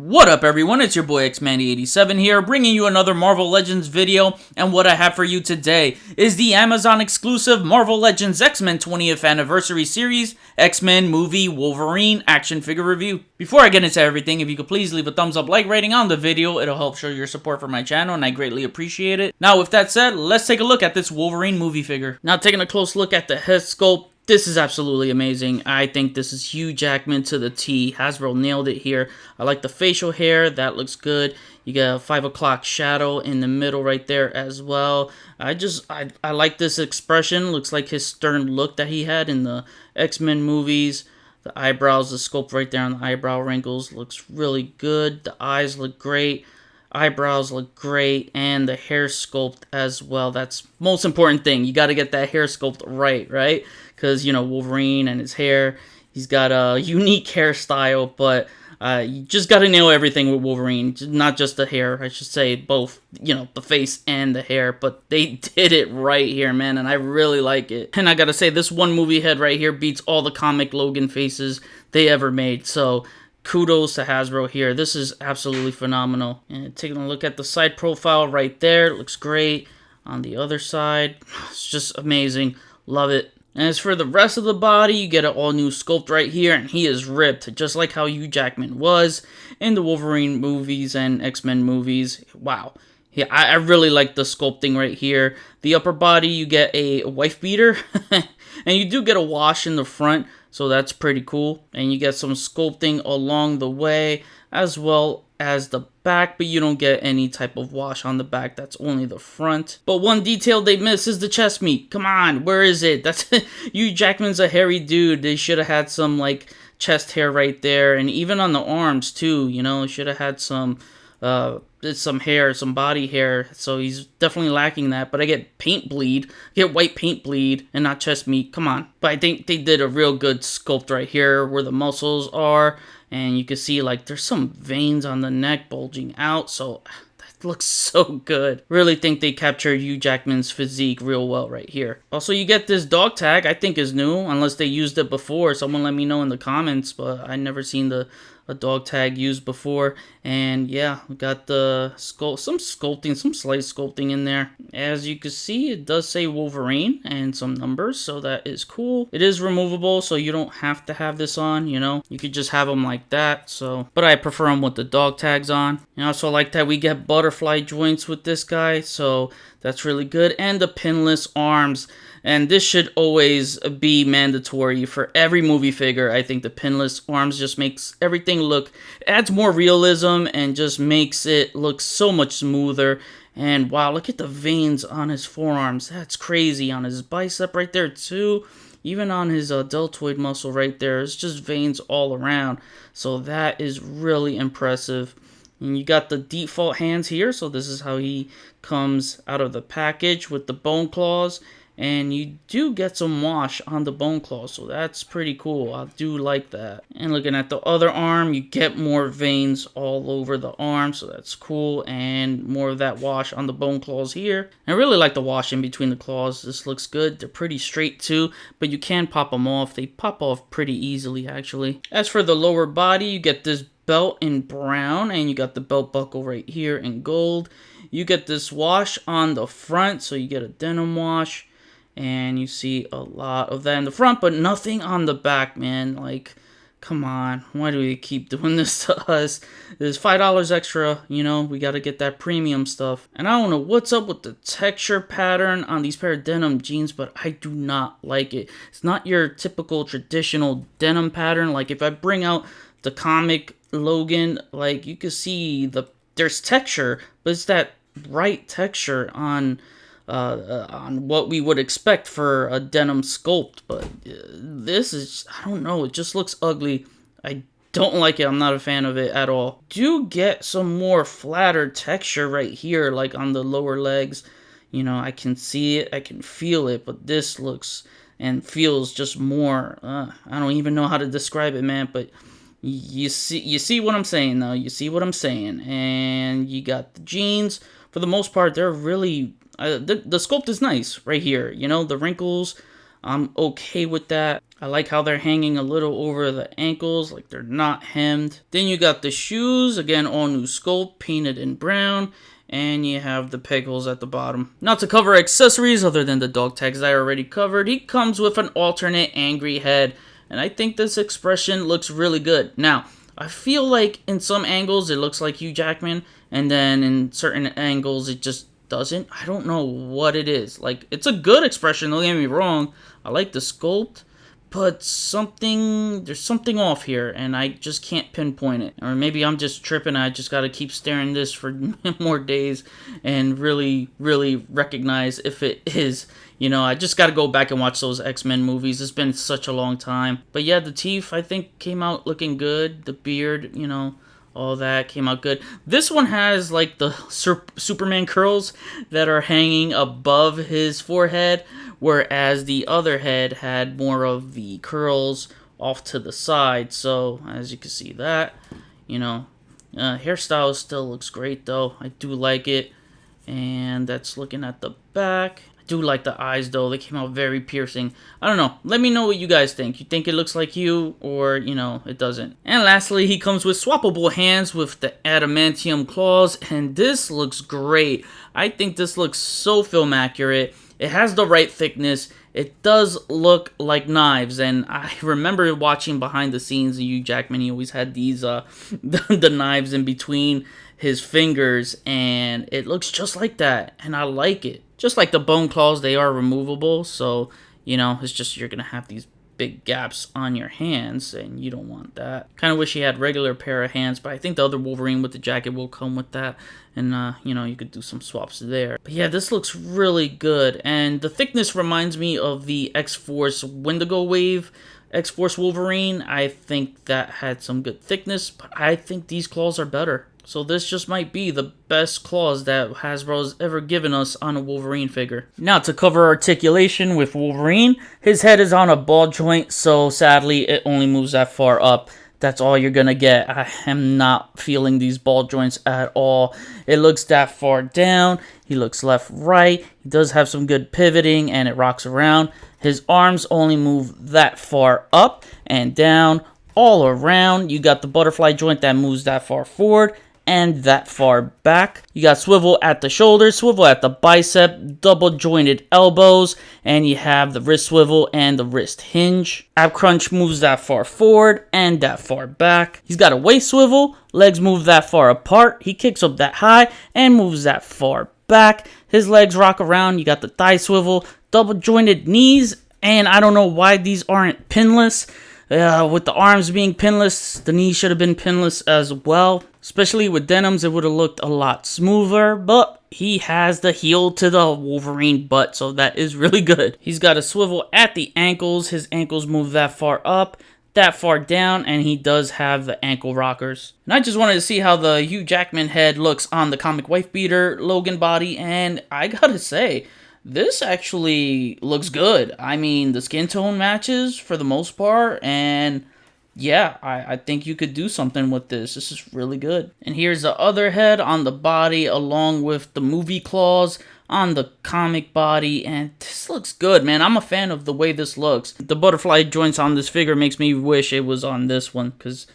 What up everyone, it's your boy Xmandy87 here, bringing you another Marvel Legends video, and what I have for you today is the Amazon exclusive Marvel Legends X-Men 20th Anniversary Series X-Men Movie Wolverine action figure review. Before I get into everything, if you could please leave a thumbs up like rating on the video, it'll help show your support for my channel and I greatly appreciate it. Now with that said, let's take a look at this Wolverine movie figure. Now taking a close look at the head sculpt, this is absolutely amazing. I think this is Hugh Jackman to the T. Hasbro nailed it here. I like the facial hair. That looks good. You got a 5 o'clock shadow in the middle right there as well. I like this expression. Looks like his stern look that he had in the X-Men movies. The eyebrows, the sculpt right there on the eyebrow wrinkles looks really good. The eyes look great. Eyebrows look great, and the hair sculpt as well. That's most important thing. You got to get that hair sculpt right? Because, you know, Wolverine and his hair, he's got a unique hairstyle, but you just got to nail everything with Wolverine. Not just the hair, I should say, both, you know, the face and the hair, but they did it right here, man, and I really like it. And I got to say, this one movie head right here beats all the comic Logan faces they ever made, so kudos to Hasbro here. This is absolutely phenomenal. And taking a look at the side profile right there, it looks great. On the other side, it's just amazing. Love it. And as for the rest of the body, you get an all-new sculpt right here, and he is ripped, just like how Hugh Jackman was in the Wolverine movies and X-Men movies. Wow. Yeah, I really like the sculpting right here. The upper body, you get a wife beater, and you do get a wash in the front, so that's pretty cool. And you get some sculpting along the way, as well as the back, but you don't get any type of wash on the back. That's only the front. But one detail they miss is the chest meat. Come on, where is it? That's Hugh Jackman's a hairy dude. They should have had some, like, chest hair right there, and even on the arms, too, you know, should have had some hair, some body hair, so he's definitely lacking that. But I get paint bleed, white paint bleed, and not chest meat. Come on. But I think they did a real good sculpt right here where the muscles are, and you can see, like, there's some veins on the neck bulging out, so that looks so good. Really think they captured Hugh Jackman's physique real well right here. Also, you get this dog tag. I think is new, unless they used it before. Someone let me know in the comments, but I never seen a dog tag used before. And yeah, we got the some sculpting, some slight sculpting in there. As you can see, it does say Wolverine and some numbers, so that is cool. It is removable, so you don't have to have this on, you know. You could just have them like that, so. But I prefer them with the dog tags on. And I also like that we get butterfly joints with this guy, so that's really good. And the pinless arms. And this should always be mandatory for every movie figure. I think the pinless arms just makes everything look, adds more realism and just makes it look so much smoother. And wow, look at the veins on his forearms. That's crazy. On his bicep right there too. Even on his deltoid muscle right there. It's just veins all around. So that is really impressive. And you got the default hands here. So this is how he comes out of the package with the bone claws. And you do get some wash on the bone claws, so that's pretty cool. I do like that. And looking at the other arm, you get more veins all over the arm, so that's cool. And more of that wash on the bone claws here. I really like the wash in between the claws. This looks good. They're pretty straight too, but you can pop them off. They pop off pretty easily, actually. As for the lower body, you get this belt in brown, and you got the belt buckle right here in gold. You get this wash on the front, so you get a denim wash. And you see a lot of that in the front, but nothing on the back, man. Like, come on. Why do we keep doing this to us? There's $5 extra, you know. We got to get that premium stuff. And I don't know what's up with the texture pattern on these pair of denim jeans, but I do not like it. It's not your typical traditional denim pattern. Like, if I bring out the comic Logan, like, you can see there's texture, but it's that right texture on what we would expect for a denim sculpt, but this is, I don't know, it just looks ugly. I don't like it. I'm not a fan of it at all. Do get some more flatter texture right here, like on the lower legs. You know, I can see it, I can feel it, but this looks and feels just more, I don't even know how to describe it, man, but you see what I'm saying, though. You see what I'm saying. And you got the jeans. For the most part, they're really, the sculpt is nice right here. You know, the wrinkles I'm okay with that. I like how they're hanging a little over the ankles, like they're not hemmed. Then you got the shoes, again, all new sculpt, painted in brown. And you have the peg holes at the bottom. Now to cover accessories, other than the dog tags I already covered, he comes with an alternate angry head. And I think this expression looks really good. Now, I feel like in some angles it looks like Hugh Jackman, and then in certain angles it just doesn't. I don't know what it is. Like, it's a good expression, don't get me wrong. I like the sculpt, but there's something off here, and I just can't pinpoint it. Or maybe I'm just tripping, I just gotta keep staring this for more days and really, really recognize if it is. You know, I just gotta go back and watch those X-Men movies. It's been such a long time. But yeah, the teeth, I think, came out looking good. The beard, you know, all that came out good. This one has, like, the Superman curls that are hanging above his forehead, whereas the other head had more of the curls off to the side. So, as you can see that, you know, hairstyle still looks great, though. I do like it. And that's looking at the back. I do like the eyes, though. They came out very piercing. I don't know. Let me know what you guys think. You think it looks like you, or, you know, it doesn't. And lastly, he comes with swappable hands with the adamantium claws, and this looks great. I think this looks so film accurate. It has the right thickness. It does look like knives, and I remember watching behind the scenes of Hugh Jackman. He always had these the knives in between his fingers, and it looks just like that, and I like it. Just like the bone claws, they are removable, so, you know, it's just you're gonna have these big gaps on your hands, and you don't want that. Kind of wish he had regular pair of hands, but I think the other Wolverine with the jacket will come with that, and you know, you could do some swaps there. But yeah, this looks really good, and the thickness reminds me of the X-Force Wendigo Wave X-Force Wolverine. I think that had some good thickness, but I think these claws are better. So this just might be the best claws that Hasbro's ever given us on a Wolverine figure. Now to cover articulation with Wolverine, his head is on a ball joint, so sadly it only moves that far up. That's all you're gonna get. I am not feeling these ball joints at all. It looks that far down. He looks left, right. He does have some good pivoting, and it rocks around. His arms only move that far up and down. All around, you got the butterfly joint that moves that far forward and that far back. You got swivel at the shoulder, swivel at the bicep, double jointed elbows, and you have the wrist swivel and the wrist hinge. Ab crunch moves that far forward and that far back. He's got a waist swivel, legs move that far apart. He kicks up that high and moves that far back. His legs rock around. You got the thigh swivel, double jointed knees, and I don't know why these aren't pinless. With the arms being pinless, the knees should have been pinless as well. Especially with denims, it would have looked a lot smoother, but he has the heel to the Wolverine butt, so that is really good. He's got a swivel at the ankles. His ankles move that far up, that far down, and he does have the ankle rockers. And I just wanted to see how the Hugh Jackman head looks on the comic wife beater Logan body, and I gotta say, this actually looks good. I mean, the skin tone matches for the most part, and yeah, I think you could do something with this. This is really good. And here's the other head on the body, along with the movie claws on the comic body, and this looks good, man. I'm a fan of the way this looks. The butterfly joints on this figure makes me wish it was on this one, because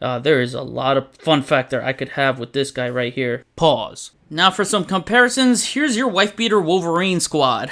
there is a lot of fun factor I could have with this guy right here. Pause. Now for some comparisons, here's your wife beater Wolverine squad.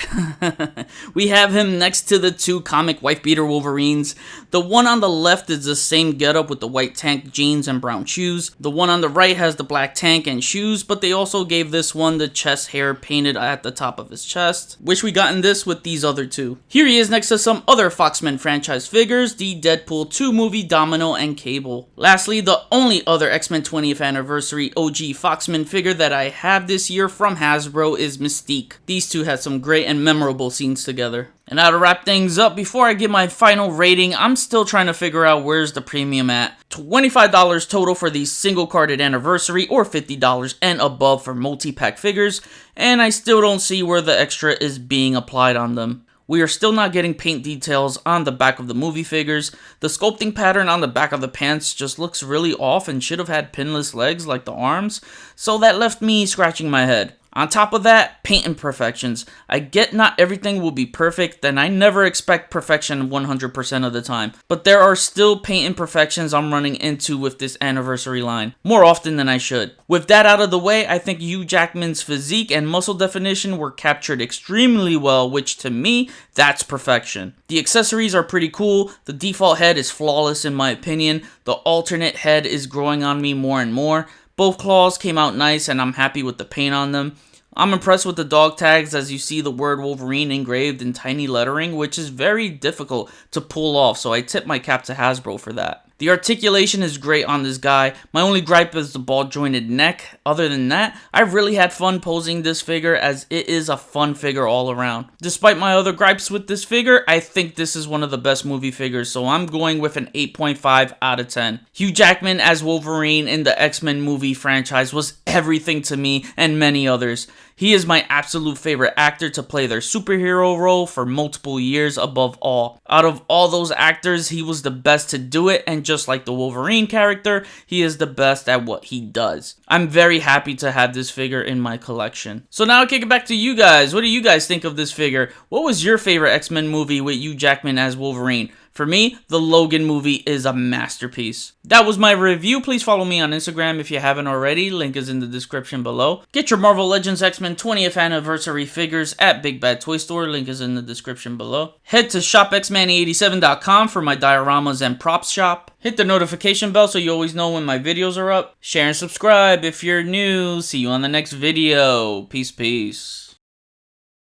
We have him next to the two comic wife beater Wolverines. The one on the left is the same getup with the white tank jeans and brown shoes. The one on the right has the black tank and shoes, but they also gave this one the chest hair painted at the top of his chest. Wish we gotten this with these other two. Here he is next to some other Foxmen franchise figures, the Deadpool 2 movie, Domino, and Cable. Lastly, the only other X-Men 20th Anniversary OG Foxman figure that I have this year from Hasbro is Mystique. These two had some great and memorable scenes together. And now to wrap things up, before I give my final rating, I'm still trying to figure out where's the premium at. $25 total for the single carded anniversary, or $50 and above for multi-pack figures, and I still don't see where the extra is being applied on them. We are still not getting paint details on the back of the movie figures. The sculpting pattern on the back of the pants just looks really off and should have had pinless legs like the arms, so that left me scratching my head. On top of that, paint imperfections. I get not everything will be perfect, and I never expect perfection 100% of the time, but there are still paint imperfections I'm running into with this anniversary line, more often than I should. With that out of the way, I think Hugh Jackman's physique and muscle definition were captured extremely well, which to me, that's perfection. The accessories are pretty cool, the default head is flawless in my opinion, the alternate head is growing on me more and more. Both claws came out nice and I'm happy with the paint on them. I'm impressed with the dog tags as you see the word Wolverine engraved in tiny lettering, which is very difficult to pull off, so I tip my cap to Hasbro for that. The articulation is great on this guy. My only gripe is the ball jointed neck. Other than that, I've really had fun posing this figure as it is a fun figure all around. Despite my other gripes with this figure, I think this is one of the best movie figures, so I'm going with an 8.5 out of 10. Hugh Jackman as Wolverine in the X-Men movie franchise was everything to me and many others. He is my absolute favorite actor to play their superhero role for multiple years above all. Out of all those actors, he was the best to do it, and just like the Wolverine character, he is the best at what he does. I'm very happy to have this figure in my collection. So now I'll kick it back to you guys. What do you guys think of this figure? What was your favorite X-Men movie with Hugh Jackman as Wolverine? For me, the Logan movie is a masterpiece. That was my review. Please follow me on Instagram if you haven't already. Link is in the description below. Get your Marvel Legends X-Men 20th anniversary figures at Big Bad Toy Store. Link is in the description below. Head to shopxmanny87.com for my dioramas and props shop. Hit the notification bell so you always know when my videos are up. Share and subscribe if you're new. See you on the next video. Peace, peace.